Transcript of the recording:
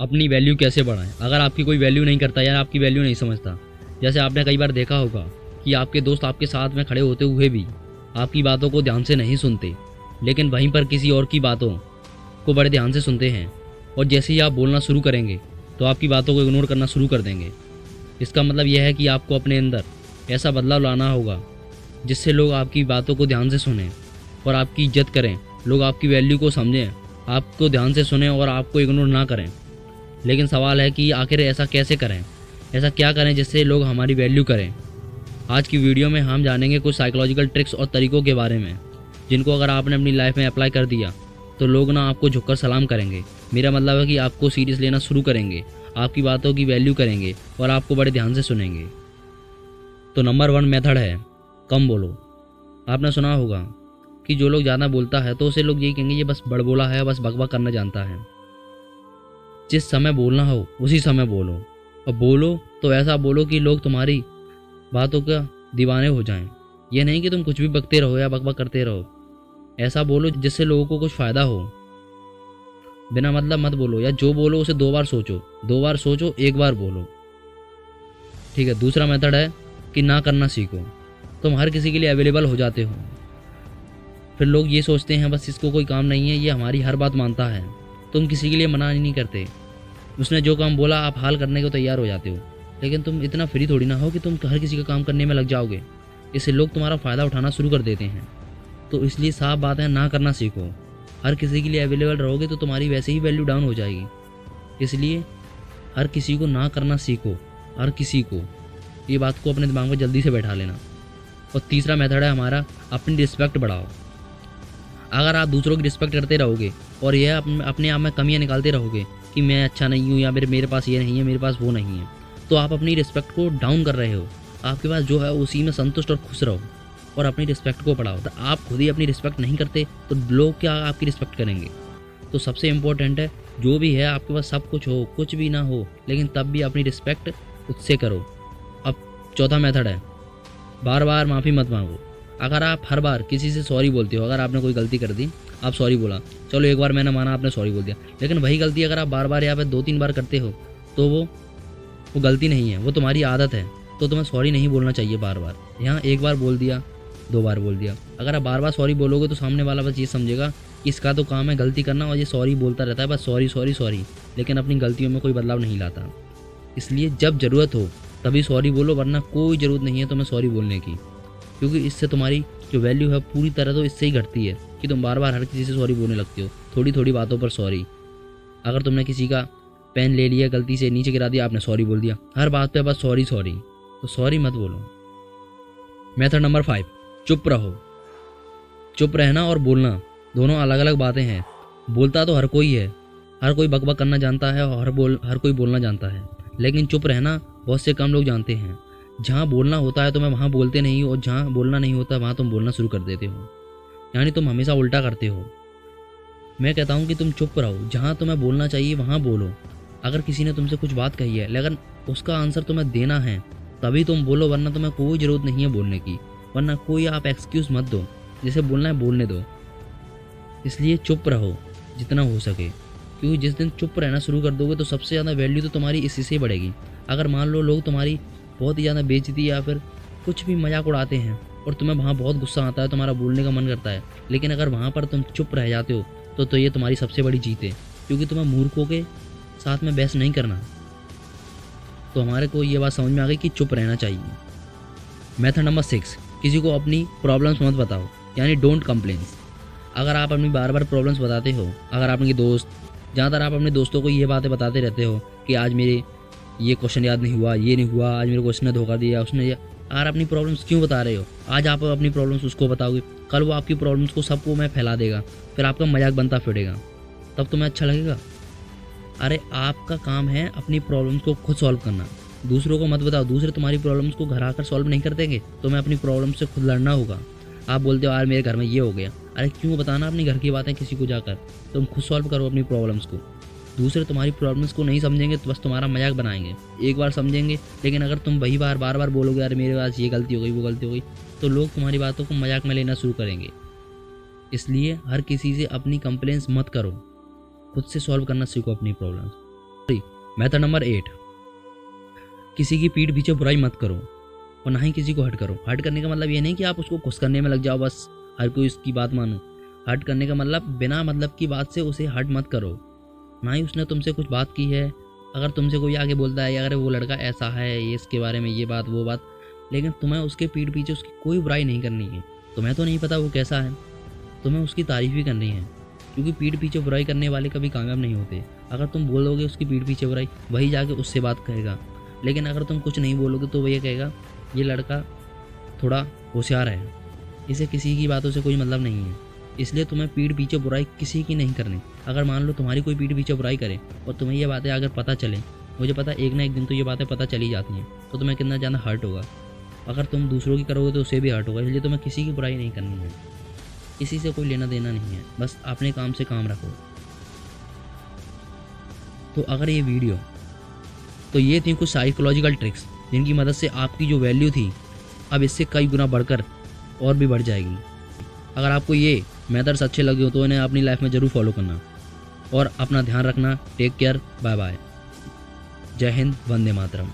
अपनी वैल्यू कैसे बढ़ाएं। अगर आपकी कोई वैल्यू नहीं करता या आपकी वैल्यू नहीं समझता, जैसे आपने कई बार देखा होगा कि आपके दोस्त आपके साथ में खड़े होते हुए भी आपकी बातों को ध्यान से नहीं सुनते, लेकिन वहीं पर किसी और की बातों को बड़े ध्यान से सुनते हैं, और जैसे ही आप बोलना शुरू करेंगे तो आपकी बातों को इग्नोर करना शुरू कर देंगे। इसका मतलब यह है कि आपको अपने अंदर ऐसा बदलाव लाना होगा जिससे लोग आपकी बातों को ध्यान से सुनें और आपकी इज्जत करें, लोग आपकी वैल्यू को समझें, आपको ध्यान से सुनें और आपको इग्नोर ना करें। लेकिन सवाल है कि आखिर ऐसा कैसे करें, ऐसा क्या करें जिससे लोग हमारी वैल्यू करें। आज की वीडियो में हम जानेंगे कुछ साइकोलॉजिकल ट्रिक्स और तरीकों के बारे में, जिनको अगर आपने अपनी लाइफ में अप्लाई कर दिया तो लोग ना आपको झुककर सलाम करेंगे। मेरा मतलब है कि आपको सीरियस लेना शुरू करेंगे, आपकी बातों की वैल्यू करेंगे और आपको बड़े ध्यान से सुनेंगे। तो नंबर 1 मेथड है कम बोलो। आपने सुना होगा कि जो लोग ज़्यादा बोलता है तो उसे लोग यही कहेंगे ये बस बड़बोला है, बस बकबक करना जानता है। जिस समय बोलना हो उसी समय बोलो, और बोलो तो ऐसा बोलो कि लोग तुम्हारी बातों का दीवाने हो जाएं। ये नहीं कि तुम कुछ भी बकते रहो या बकबक करते रहो। ऐसा बोलो जिससे लोगों को कुछ फ़ायदा हो। बिना मतलब मत बोलो, या जो बोलो उसे 2 बार सोचो, 2 बार सोचो, 1 बार बोलो। ठीक है। दूसरा मेथड है कि ना करना सीखो। तुम हर किसी के लिए अवेलेबल हो जाते हो, फिर लोग ये सोचते हैं बस इसको कोई काम नहीं है, ये हमारी हर बात मानता है। तुम किसी के लिए मना नहीं करते, उसने जो काम बोला आप हाल करने को तैयार हो जाते हो। लेकिन तुम इतना फ्री थोड़ी ना हो कि तुम हर किसी का काम करने में लग जाओगे। इससे लोग तुम्हारा फ़ायदा उठाना शुरू कर देते हैं। तो इसलिए साफ बात है, ना करना सीखो। हर किसी के लिए अवेलेबल रहोगे तो तुम्हारी वैसे ही वैल्यू डाउन हो जाएगी। इसलिए हर किसी को ना करना सीखो, हर किसी को। ये बात को अपने दिमाग में जल्दी से बैठा लेना। और तीसरा मेथड है हमारा, अपनी रिस्पेक्ट बढ़ाओ। अगर आप दूसरों की रिस्पेक्ट करते रहोगे और यह अपने आप में कमियां निकालते रहोगे कि मैं अच्छा नहीं हूँ या मेरे पास ये नहीं है, मेरे पास वो नहीं है, तो आप अपनी रिस्पेक्ट को डाउन कर रहे हो। आपके पास जो है उसी में संतुष्ट और खुश रहो और अपनी रिस्पेक्ट को बढ़ाओ। तो आप खुद ही अपनी रिस्पेक्ट नहीं करते तो लोग क्या आपकी रिस्पेक्ट करेंगे। तो सबसे इम्पोर्टेंट है, जो भी है आपके पास सब कुछ हो, कुछ भी ना हो, लेकिन तब भी अपनी रिस्पेक्ट उससे करो। अब चौथा मेथड है, बार बार माफ़ी मत मांगो। अगर आप हर बार किसी से सॉरी बोलते हो, अगर आपने कोई गलती कर दी, आप सॉरी बोला, चलो एक बार मैंने माना, आपने सॉरी बोल दिया, लेकिन वही गलती अगर आप बार बार यहाँ पे 2-3 बार करते हो तो वो गलती नहीं है, वो तुम्हारी आदत है। तो तुम्हें सॉरी नहीं बोलना चाहिए बार बार। यहाँ 1 बार बोल दिया, 2 बार बोल दिया। अगर आप बार बार सॉरी बोलोगे तो सामने वाला बस ये समझेगा कि इसका तो काम है गलती करना और ये सॉरी बोलता रहता है, बस सॉरी सॉरी सॉरी, लेकिन अपनी गलतियों में कोई बदलाव नहीं लाता। इसलिए जब ज़रूरत हो तभी सॉरी बोलो, वरना कोई ज़रूरत नहीं है तुम्हें सॉरी बोलने की, क्योंकि इससे तुम्हारी जो वैल्यू है पूरी तरह तो इससे ही घटती है कि तुम बार बार हर किसी से सॉरी बोलने लगते हो, थोड़ी थोड़ी बातों पर सॉरी। अगर तुमने किसी का पेन ले लिया, गलती से नीचे गिरा दिया, आपने सॉरी बोल दिया, हर बात पे बस सॉरी सॉरी, तो सॉरी मत बोलो। मेथड नंबर 5, चुप रहो। चुप रहना और बोलना दोनों अलग अलग बातें हैं। बोलता तो हर कोई है, हर कोई बकबक करना जानता है और हर कोई बोलना जानता है, लेकिन चुप रहना बहुत से कम लोग जानते हैं। जहाँ बोलना होता है तुम्हें वहाँ बोलते नहीं, और जहाँ बोलना नहीं होता वहाँ तुम बोलना शुरू कर देते हो, यानी तुम हमेशा उल्टा करते हो। मैं कहता हूँ कि तुम चुप रहो, जहाँ तुम्हें बोलना चाहिए वहाँ बोलो। अगर किसी ने तुमसे कुछ बात कही है लेकिन उसका आंसर तुम्हें देना है तभी तुम बोलो, वरना तुम्हें कोई ज़रूरत नहीं है बोलने की, वरना कोई आप एक्सक्यूज़ मत दो। जैसे बोलना है बोलने दो। इसलिए चुप रहो जितना हो सके, क्योंकि जिस दिन चुप रहना शुरू कर दोगे तो सबसे ज़्यादा वैल्यू तो तुम्हारी इसी से बढ़ेगी। अगर मान लो लोग तुम्हारी बहुत ही ज़्यादा बेइज्जती या फिर कुछ भी मजाक उड़ाते हैं और तुम्हें वहाँ बहुत गुस्सा आता है, तुम्हारा बोलने का मन करता है, लेकिन अगर वहाँ पर तुम चुप रह जाते हो तो ये तुम्हारी सबसे बड़ी जीत है, क्योंकि तुम्हें मूर्खों के साथ में बहस नहीं करना। तो हमारे को ये बात समझ में आ गई कि चुप रहना चाहिए। मेथड नंबर 6, किसी को अपनी प्रॉब्लम्स मत बताओ, यानी डोंट कंप्लेन्स। अगर आप अपनी बार बार प्रॉब्लम्स बताते हो, अगर आपके दोस्त, ज़्यादातर आप अपने दोस्तों को ये बातें बताते रहते हो कि आज मेरे ये क्वेश्चन याद नहीं हुआ, ये नहीं हुआ, आज मेरे को उसने धोखा दिया, उसने ये, यार अपनी प्रॉब्लम्स क्यों बता रहे हो? आज आप अपनी प्रॉब्लम्स उसको बताओगे, कल वो आपकी प्रॉब्लम्स को सबको में फैला देगा, फिर आपका मजाक बनता फिरेगा, तब तुम्हें अच्छा लगेगा? अरे आपका काम है अपनी प्रॉब्लम्स को खुद सॉल्व करना, दूसरों को मत बताओ। दूसरे तुम्हारी प्रॉब्लम्स को घर आकर सॉल्व नहीं कर देंगे, तुम्हें अपनी प्रॉब्लम से खुद लड़ना होगा। आप बोलते हो यार मेरे घर में ये हो गया, अरे क्यों बताना अपनी घर की बातें किसी को जाकर? तुम खुद सॉल्व करो अपनी प्रॉब्लम्स को। दूसरे तुम्हारी प्रॉब्लम्स को नहीं समझेंगे तो बस तुम्हारा मजाक बनाएंगे, एक बार समझेंगे, लेकिन अगर तुम वही बार बार बोलोगे यार मेरे पास ये गलती हो गई, वो गलती हो गई, तो लोग तुम्हारी बातों को मजाक में लेना शुरू करेंगे। इसलिए हर किसी से अपनी कंप्लेंट्स मत करो, खुद से सॉल्व करना सीखो अपनी प्रॉब्लम्स। मेथड नंबर 8, किसी की पीठ पीछे बुराई मत करो और ना ही किसी को हर्ट करो। हर्ट करने का मतलब ये नहीं कि आप उसको खुश करने में लग जाओ, बस हर कोई उसकी बात मानो। हर्ट करने का मतलब बिना मतलब की बात से उसे हर्ट मत करो। ना ही उसने तुमसे कुछ बात की है, अगर तुमसे कोई आगे बोलता है अगर वो लड़का ऐसा है, ये इसके बारे में ये बात वो बात, लेकिन तुम्हें उसके पीठ पीछे उसकी कोई बुराई नहीं करनी है। तुम्हें तो नहीं पता वो कैसा है, तुम्हें उसकी तारीफ़ ही करनी है, क्योंकि पीठ पीछे बुराई करने वाले कभी कामयाब नहीं होते। अगर तुम बोलोगे उसकी पीठ पीछे बुराई, वही जाके उससे बात कहेगा, लेकिन अगर तुम कुछ नहीं बोलोगे तो वो ये कहेगा ये लड़का थोड़ा होशियार है, इसे किसी की बातों से कोई मतलब नहीं है। इसलिए तुम्हें पीठ पीछे बुराई किसी की नहीं करनी। अगर मान लो तुम्हारी कोई पीठ पीछे बुराई करे और तुम्हें ये बातें अगर पता चले, मुझे पता एक ना एक दिन तो ये बातें पता चली जाती हैं, तो तुम्हें कितना ज़्यादा हर्ट होगा। अगर तुम दूसरों की करोगे तो उसे भी हर्ट होगा। इसलिए तुम्हें किसी की बुराई नहीं करनी है, किसी से कोई लेना देना नहीं है, बस अपने काम से काम रखो। तो अगर ये वीडियो, तो ये थी कुछ साइकोलॉजिकल ट्रिक्स जिनकी मदद से आपकी जो वैल्यू थी अब इससे कई गुना बढ़कर और भी बढ़ जाएगी। अगर आपको ये मेथड्स अच्छे लगे हो तो इन्हें अपनी लाइफ में ज़रूर फॉलो करना और अपना ध्यान रखना। टेक केयर, बाय बाय, जय हिंद, वंदे मातरम।